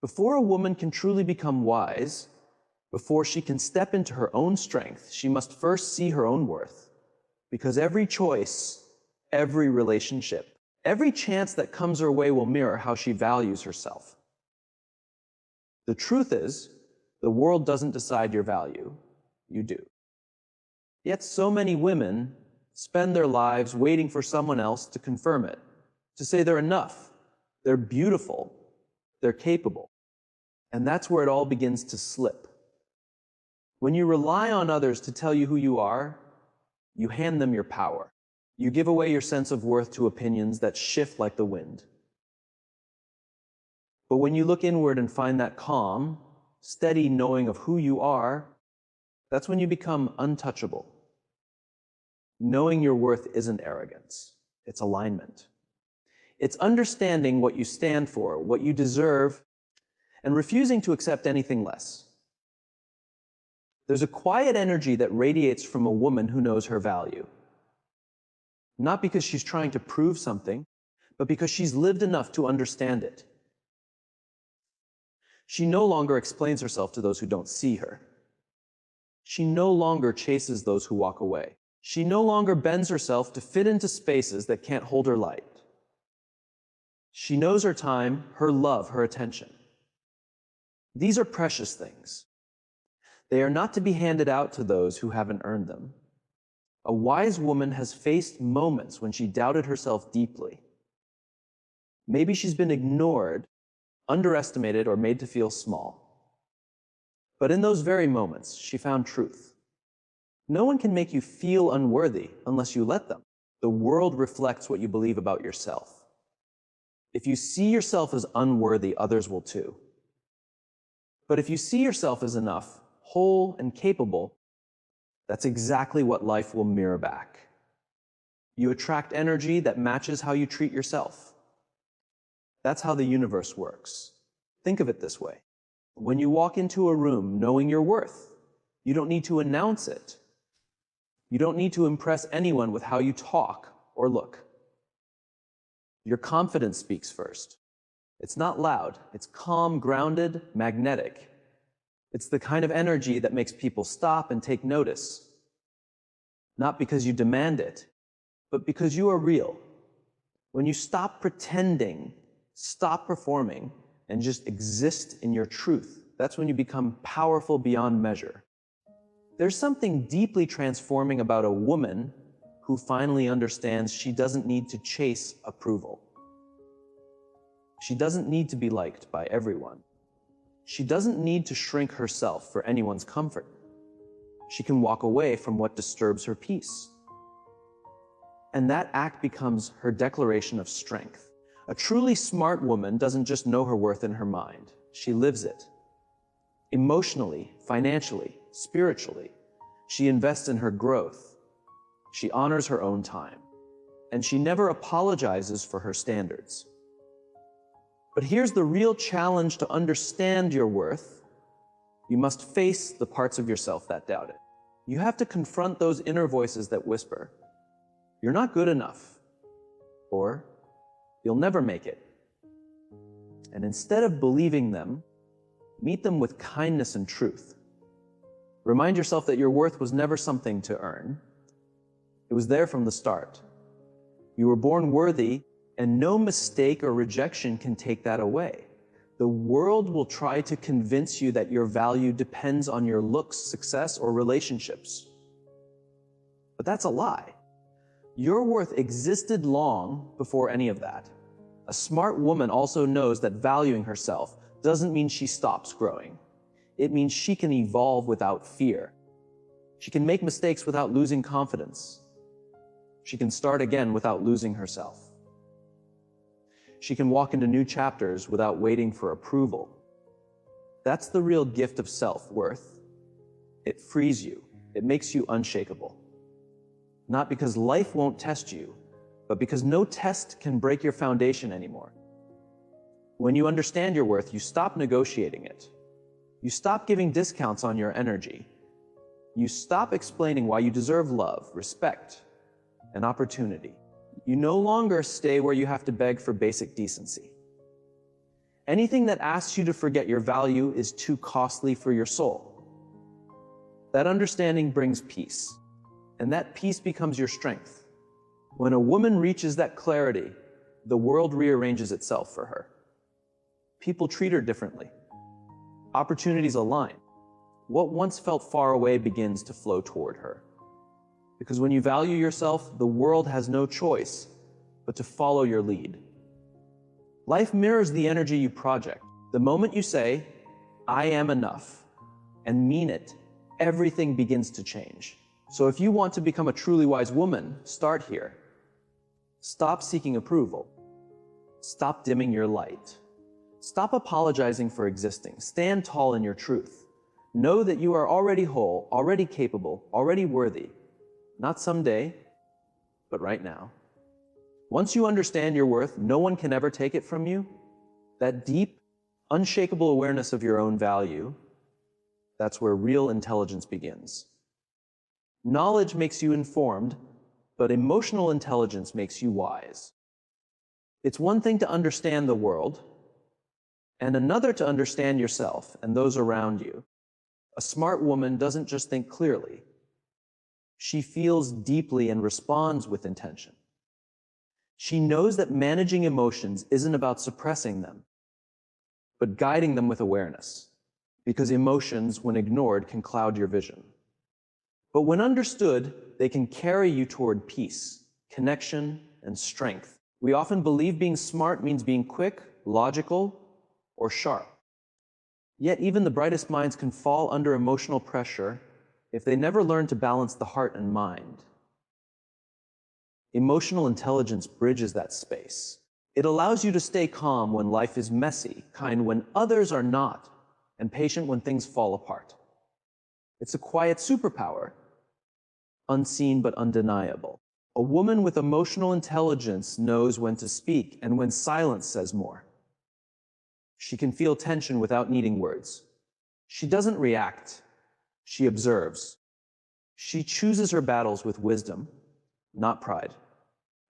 Before a woman can truly become wise, before she can step into her own strength, she must first see her own worth. Because every choice, every relationship, every chance that comes her way will mirror how she values herself. The truth is, the world doesn't decide your value, you do. Yet so many women spend their lives waiting for someone else to confirm it, to say they're enough, they're beautiful, they're capable. And that's where it all begins to slip. When you rely on others to tell you who you are, you hand them your power. You give away your sense of worth to opinions that shift like the wind. But when you look inward and find that calm, steady knowing of who you are, that's when you become untouchable. Knowing your worth isn't arrogance, it's alignment. It's understanding what you stand for, what you deserve, and refusing to accept anything less. There's a quiet energy that radiates from a woman who knows her value. Not because she's trying to prove something, but because she's lived enough to understand it. She no longer explains herself to those who don't see her. She no longer chases those who walk away. She no longer bends herself to fit into spaces that can't hold her light. She knows her time, her love, her attention. These are precious things. They are not to be handed out to those who haven't earned them. A wise woman has faced moments when she doubted herself deeply. Maybe she's been ignored, underestimated, or made to feel small. But in those very moments, she found truth. No one can make you feel unworthy unless you let them. The world reflects what you believe about yourself. If you see yourself as unworthy, others will too. But if you see yourself as enough, whole and capable, that's exactly what life will mirror back. You attract energy that matches how you treat yourself. That's how the universe works. Think of it this way. When you walk into a room knowing your worth, you don't need to announce it. You don't need to impress anyone with how you talk or look. Your confidence speaks first. It's not loud. It's calm, grounded, magnetic. It's the kind of energy that makes people stop and take notice. Not because you demand it, but because you are real. When you stop pretending, stop performing, and just exist in your truth, that's when you become powerful beyond measure. There's something deeply transforming about a woman who finally understands she doesn't need to chase approval. She doesn't need to be liked by everyone. She doesn't need to shrink herself for anyone's comfort. She can walk away from what disturbs her peace. And that act becomes her declaration of strength. A truly smart woman doesn't just know her worth in her mind. She lives it. Emotionally, financially, spiritually, she invests in her growth. She honors her own time. And she never apologizes for her standards. But here's the real challenge to understand your worth. You must face the parts of yourself that doubt it. You have to confront those inner voices that whisper, "You're not good enough," or "You'll never make it." And instead of believing them, meet them with kindness and truth. Remind yourself that your worth was never something to earn. It was there from the start. You were born worthy, and no mistake or rejection can take that away. The world will try to convince you that your value depends on your looks, success, or relationships. But that's a lie. Your worth existed long before any of that. A smart woman also knows that valuing herself doesn't mean she stops growing. It means she can evolve without fear. She can make mistakes without losing confidence. She can start again without losing herself. She can walk into new chapters without waiting for approval. That's the real gift of self-worth. It frees you. It makes you unshakable. Not because life won't test you, but because no test can break your foundation anymore. When you understand your worth, you stop negotiating it. You stop giving discounts on your energy. You stop explaining why you deserve love, respect, and opportunity. You no longer stay where you have to beg for basic decency. Anything that asks you to forget your value is too costly for your soul. That understanding brings peace, and that peace becomes your strength. When a woman reaches that clarity, the world rearranges itself for her. People treat her differently. Opportunities align. What once felt far away begins to flow toward her. Because when you value yourself, the world has no choice but to follow your lead. Life mirrors the energy you project. The moment you say, "I am enough," and mean it, everything begins to change. So if you want to become a truly wise woman, start here. Stop seeking approval. Stop dimming your light. Stop apologizing for existing. Stand tall in your truth. Know that you are already whole, already capable, already worthy. Not someday, but right now. Once you understand your worth, no one can ever take it from you. That deep, unshakable awareness of your own value, that's where real intelligence begins. Knowledge makes you informed, but emotional intelligence makes you wise. It's one thing to understand the world, and another to understand yourself and those around you. A smart woman doesn't just think clearly. She feels deeply and responds with intention. She knows that managing emotions isn't about suppressing them, but guiding them with awareness, because emotions, when ignored, can cloud your vision. But when understood, they can carry you toward peace, connection, and strength. We often believe being smart means being quick, logical, or sharp. Yet even the brightest minds can fall under emotional pressure if they never learn to balance the heart and mind. Emotional intelligence bridges that space. It allows you to stay calm when life is messy, kind when others are not, and patient when things fall apart. It's a quiet superpower, unseen but undeniable. A woman with emotional intelligence knows when to speak and when silence says more. She can feel tension without needing words. She doesn't react, she observes. She chooses her battles with wisdom, not pride.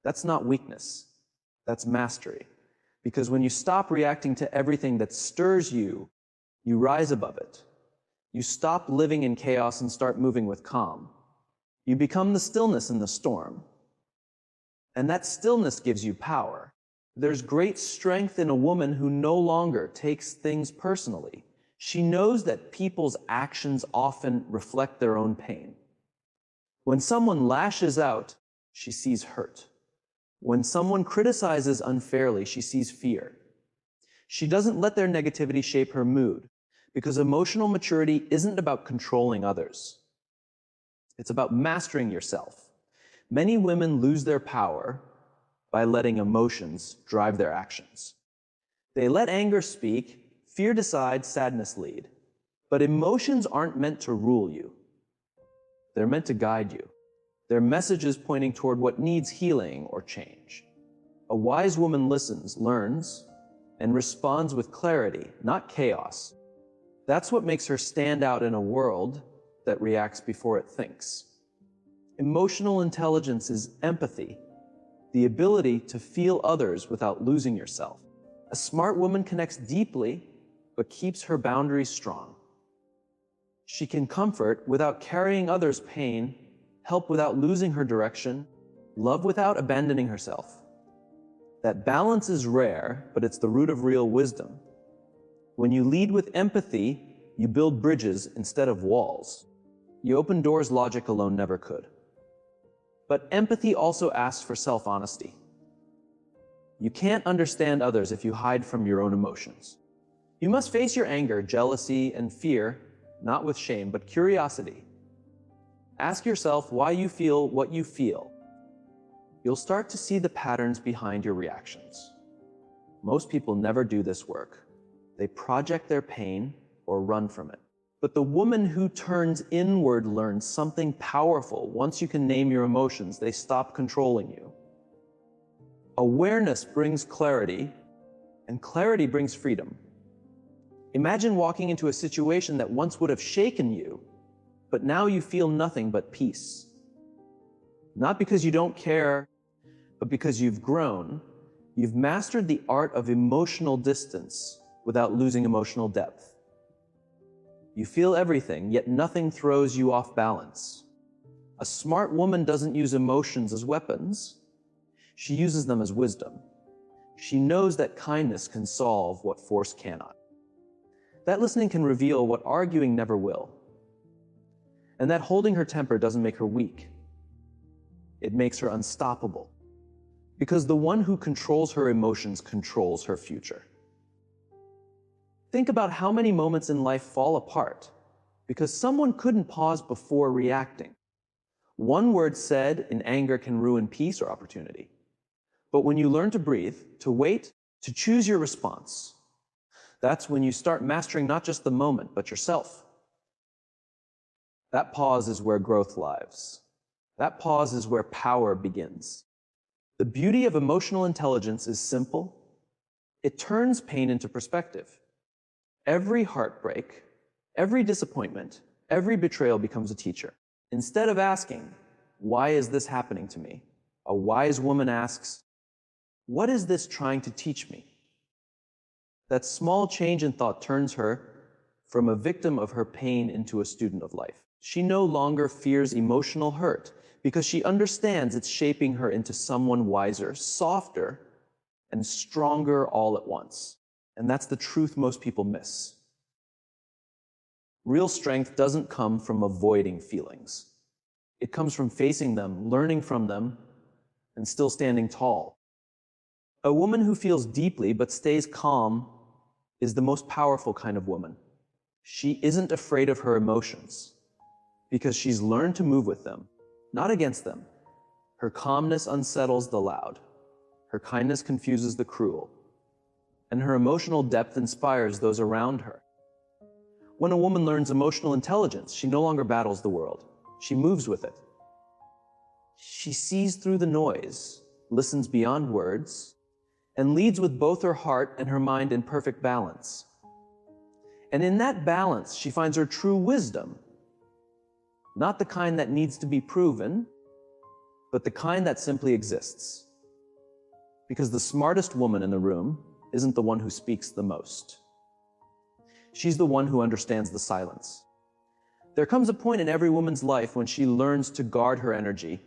That's not weakness, that's mastery. Because when you stop reacting to everything that stirs you, you rise above it. You stop living in chaos and start moving with calm. You become the stillness in the storm. And that stillness gives you power. There's great strength in a woman who no longer takes things personally. She knows that people's actions often reflect their own pain. When someone lashes out, she sees hurt. When someone criticizes unfairly, she sees fear. She doesn't let their negativity shape her mood, because emotional maturity isn't about controlling others. It's about mastering yourself. Many women lose their power by letting emotions drive their actions. They let anger speak, fear decide, sadness lead. But emotions aren't meant to rule you. They're meant to guide you. They're messages pointing toward what needs healing or change. A wise woman listens, learns, and responds with clarity, not chaos. That's what makes her stand out in a world that reacts before it thinks. Emotional intelligence is empathy, the ability to feel others without losing yourself. A smart woman connects deeply, but keeps her boundaries strong. She can comfort without carrying others' pain, help without losing her direction, love without abandoning herself. That balance is rare, but it's the root of real wisdom. When you lead with empathy, you build bridges instead of walls. You open doors logic alone never could. But empathy also asks for self-honesty. You can't understand others if you hide from your own emotions. You must face your anger, jealousy, and fear, not with shame, but curiosity. Ask yourself why you feel what you feel. You'll start to see the patterns behind your reactions. Most people never do this work. They project their pain or run from it. But the woman who turns inward learns something powerful. Once you can name your emotions, they stop controlling you. Awareness brings clarity, and clarity brings freedom. Imagine walking into a situation that once would have shaken you, but now you feel nothing but peace. Not because you don't care, but because you've grown. You've mastered the art of emotional distance, without losing emotional depth. You feel everything, yet nothing throws you off balance. A smart woman doesn't use emotions as weapons. She uses them as wisdom. She knows that kindness can solve what force cannot. That listening can reveal what arguing never will. And that holding her temper doesn't make her weak. It makes her unstoppable. Because the one who controls her emotions controls her future. Think about how many moments in life fall apart because someone couldn't pause before reacting. One word said in anger can ruin peace or opportunity. But when you learn to breathe, to wait, to choose your response, that's when you start mastering not just the moment, but yourself. That pause is where growth lives. That pause is where power begins. The beauty of emotional intelligence is simple. It turns pain into perspective. Every heartbreak, every disappointment, every betrayal becomes a teacher. Instead of asking, "Why is this happening to me?" a wise woman asks, "What is this trying to teach me?" That small change in thought turns her from a victim of her pain into a student of life. She no longer fears emotional hurt because she understands it's shaping her into someone wiser, softer, and stronger all at once. And that's the truth most people miss. Real strength doesn't come from avoiding feelings. It comes from facing them, learning from them, and still standing tall. A woman who feels deeply but stays calm is the most powerful kind of woman. She isn't afraid of her emotions because she's learned to move with them, not against them. Her calmness unsettles the loud. Her kindness confuses the cruel. And her emotional depth inspires those around her. When a woman learns emotional intelligence, she no longer battles the world. She moves with it. She sees through the noise, listens beyond words, and leads with both her heart and her mind in perfect balance. And in that balance, she finds her true wisdom, not the kind that needs to be proven, but the kind that simply exists. Because the smartest woman in the room isn't the one who speaks the most. She's the one who understands the silence. There comes a point in every woman's life when she learns to guard her energy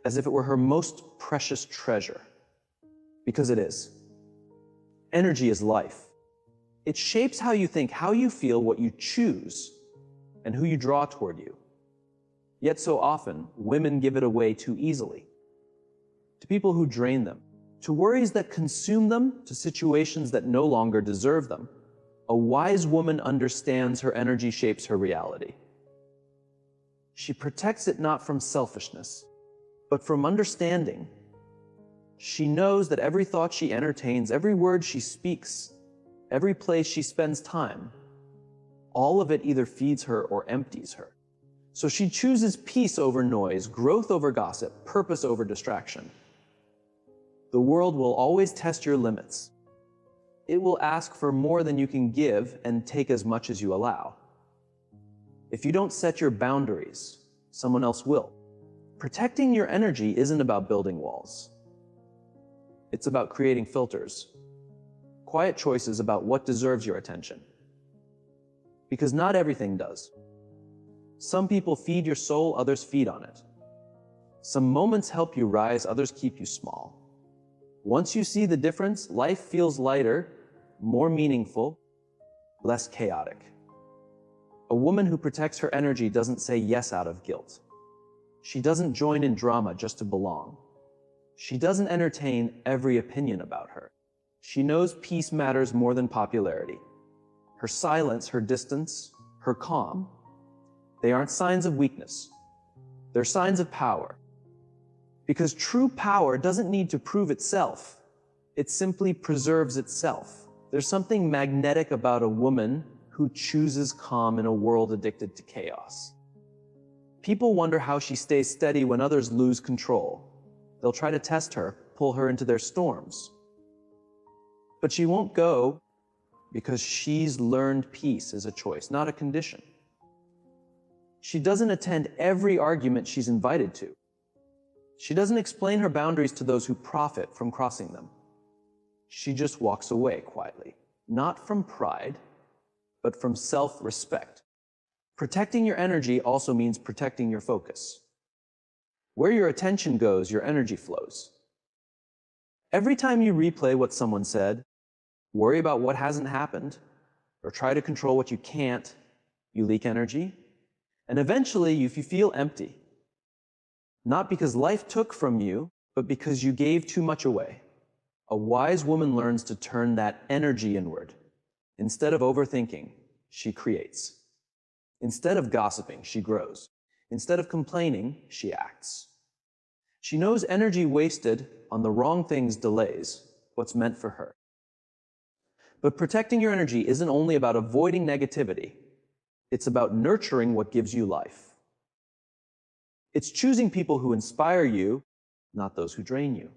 as if it were her most precious treasure. Because it is. Energy is life. It shapes how you think, how you feel, what you choose, and who you draw toward you. Yet so often, women give it away too easily. To people who drain them, to worries that consume them, to situations that no longer deserve them. A wise woman understands her energy shapes her reality. She protects it not from selfishness, but from understanding. She knows that every thought she entertains, every word she speaks, every place she spends time, all of it either feeds her or empties her. So she chooses peace over noise, growth over gossip, purpose over distraction. The world will always test your limits. It will ask for more than you can give and take as much as you allow. If you don't set your boundaries, someone else will. Protecting your energy isn't about building walls. It's about creating filters. Quiet choices about what deserves your attention. Because not everything does. Some people feed your soul, others feed on it. Some moments help you rise, others keep you small. Once you see the difference, life feels lighter, more meaningful, less chaotic. A woman who protects her energy doesn't say yes out of guilt. She doesn't join in drama just to belong. She doesn't entertain every opinion about her. She knows peace matters more than popularity. Her silence, her distance, her calm, they aren't signs of weakness. They're signs of power. Because true power doesn't need to prove itself. It simply preserves itself. There's something magnetic about a woman who chooses calm in a world addicted to chaos. People wonder how she stays steady when others lose control. They'll try to test her, pull her into their storms. But she won't go because she's learned peace is a choice, not a condition. She doesn't attend every argument she's invited to. She doesn't explain her boundaries to those who profit from crossing them. She just walks away quietly. not from pride, but from self-respect. Protecting your energy also means protecting your focus. Where your attention goes, your energy flows. Every time you replay what someone said, worry about what hasn't happened, or try to control what you can't, you leak energy, and eventually you feel empty. Not because life took from you, but because you gave too much away. A wise woman learns to turn that energy inward. Instead of overthinking, she creates. Instead of gossiping, she grows. Instead of complaining, she acts. She knows energy wasted on the wrong things delays what's meant for her. But protecting your energy isn't only about avoiding negativity. It's about nurturing what gives you life. It's choosing people who inspire you, not those who drain you.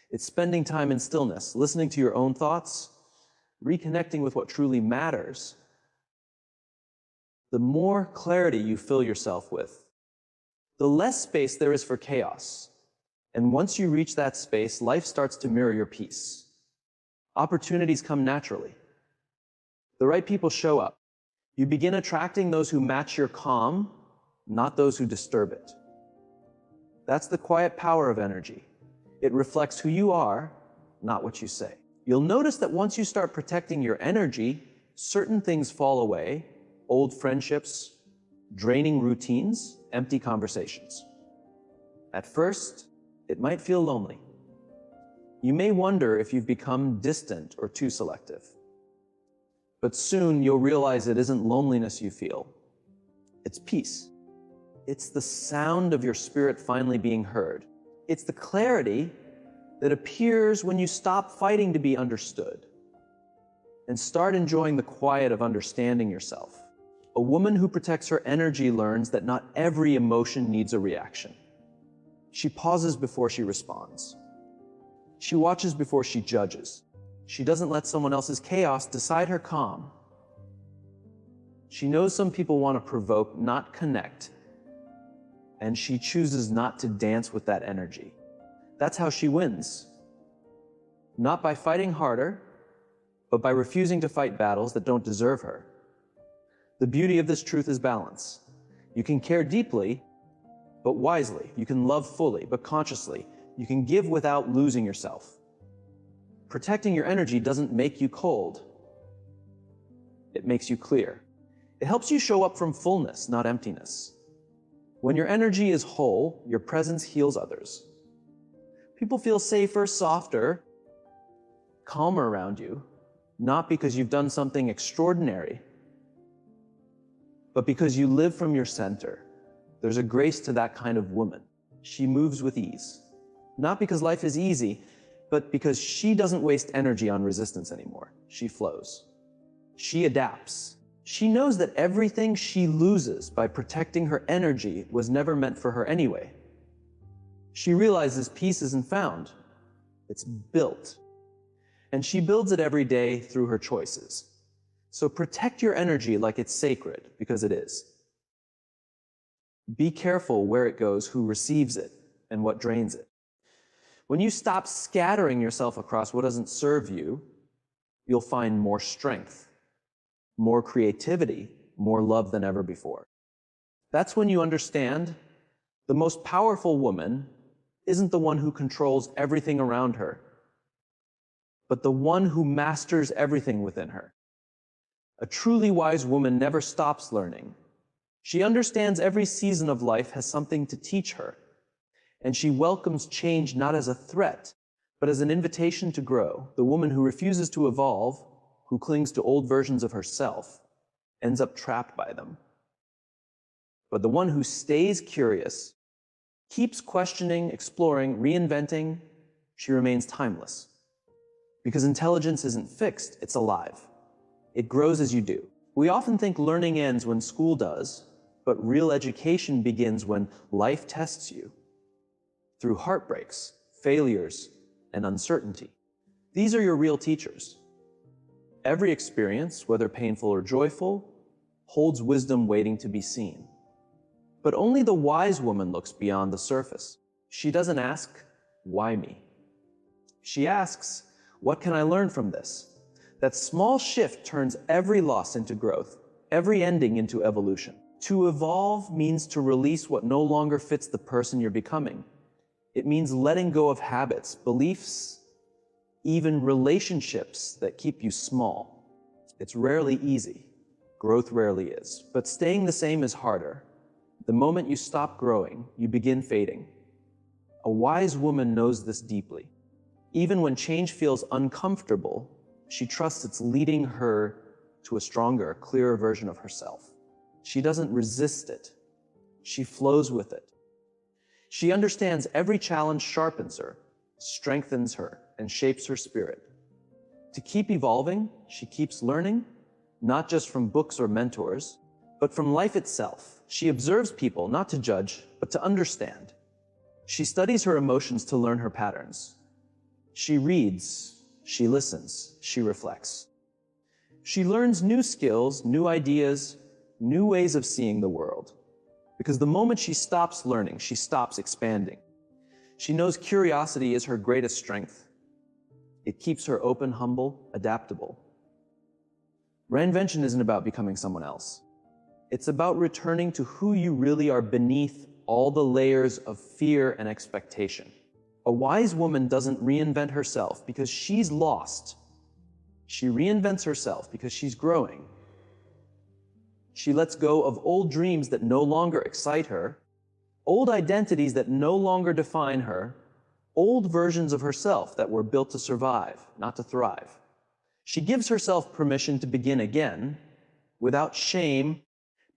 It's spending time in stillness, listening to your own thoughts, reconnecting with what truly matters. The more clarity you fill yourself with, the less space there is for chaos. And once you reach that space, life starts to mirror your peace. Opportunities come naturally. The right people show up. You begin attracting those who match your calm, not those who disturb it. That's the quiet power of energy. It reflects who you are, not what you say. You'll notice that once you start protecting your energy, certain things fall away: old friendships, draining routines, empty conversations. At first, it might feel lonely. You may wonder if you've become distant or too selective. But soon you'll realize it isn't loneliness you feel. It's peace. It's the sound of your spirit finally being heard. It's the clarity that appears when you stop fighting to be understood and start enjoying the quiet of understanding yourself. A woman who protects her energy learns that not every emotion needs a reaction. She pauses before she responds. She watches before she judges. She doesn't let someone else's chaos decide her calm. She knows some people want to provoke, not connect, and she chooses not to dance with that energy. That's how she wins. Not by fighting harder, but by refusing to fight battles that don't deserve her. The beauty of this truth is balance. You can care deeply, but wisely. You can love fully, but consciously. You can give without losing yourself. Protecting your energy doesn't make you cold. It makes you clear. It helps you show up from fullness, not emptiness. When your energy is whole, your presence heals others. People feel safer, softer, calmer around you, not because you've done something extraordinary, but because you live from your center. There's a grace to that kind of woman. She moves with ease. Not because life is easy, but because she doesn't waste energy on resistance anymore. She flows. She adapts. She knows that everything she loses by protecting her energy was never meant for her anyway. She realizes peace isn't found. It's built. And she builds it every day through her choices. So protect your energy like it's sacred, because it is. Be careful where it goes, who receives it, and what drains it. When you stop scattering yourself across what doesn't serve you, you'll find more strength, more creativity, more love than ever before. That's when you understand the most powerful woman isn't the one who controls everything around her, but the one who masters everything within her. A truly wise woman never stops learning. She understands every season of life has something to teach her, and she welcomes change not as a threat, but as an invitation to grow. The woman who refuses to evolve, who clings to old versions of herself, ends up trapped by them. But the one who stays curious, keeps questioning, exploring, reinventing, she remains timeless. Because intelligence isn't fixed, it's alive. It grows as you do. We often think learning ends when school does, but real education begins when life tests you. Through heartbreaks, failures, and uncertainty. These are your real teachers. Every experience, whether painful or joyful, holds wisdom waiting to be seen. But only the wise woman looks beyond the surface. She doesn't ask, "Why me?" She asks, "What can I learn from this?" That small shift turns every loss into growth, every ending into evolution. To evolve means to release what no longer fits the person you're becoming. It means letting go of habits, beliefs, even relationships that keep you small. It's rarely easy. Growth rarely is. But staying the same is harder. The moment you stop growing, you begin fading. A wise woman knows this deeply. Even when change feels uncomfortable, she trusts it's leading her to a stronger, clearer version of herself. She doesn't resist it. She flows with it. She understands every challenge sharpens her, strengthens her, and shapes her spirit. To keep evolving, she keeps learning, not just from books or mentors, but from life itself. She observes people not to judge, but to understand. She studies her emotions to learn her patterns. She reads, she listens, she reflects. She learns new skills, new ideas, new ways of seeing the world. Because the moment she stops learning, she stops expanding. She knows curiosity is her greatest strength. It keeps her open, humble, adaptable. Reinvention isn't about becoming someone else. It's about returning to who you really are beneath all the layers of fear and expectation. A wise woman doesn't reinvent herself because she's lost. She reinvents herself because she's growing. She lets go of old dreams that no longer excite her, old identities that no longer define her, old versions of herself that were built to survive, not to thrive. She gives herself permission to begin again, without shame,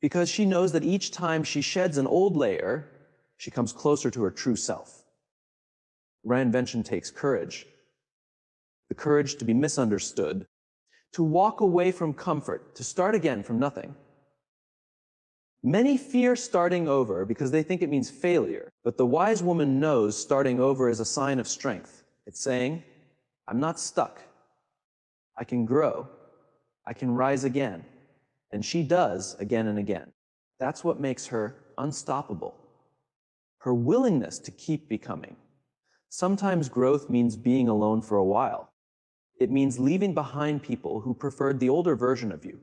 because she knows that each time she sheds an old layer, she comes closer to her true self. Reinvention takes courage. The courage to be misunderstood, to walk away from comfort, to start again from nothing. Many fear starting over because they think it means failure, but the wise woman knows starting over is a sign of strength. It's saying, I'm not stuck. I can grow. I can rise again. And she does again and again. That's what makes her unstoppable. Her willingness to keep becoming. Sometimes growth means being alone for a while. It means leaving behind people who preferred the older version of you,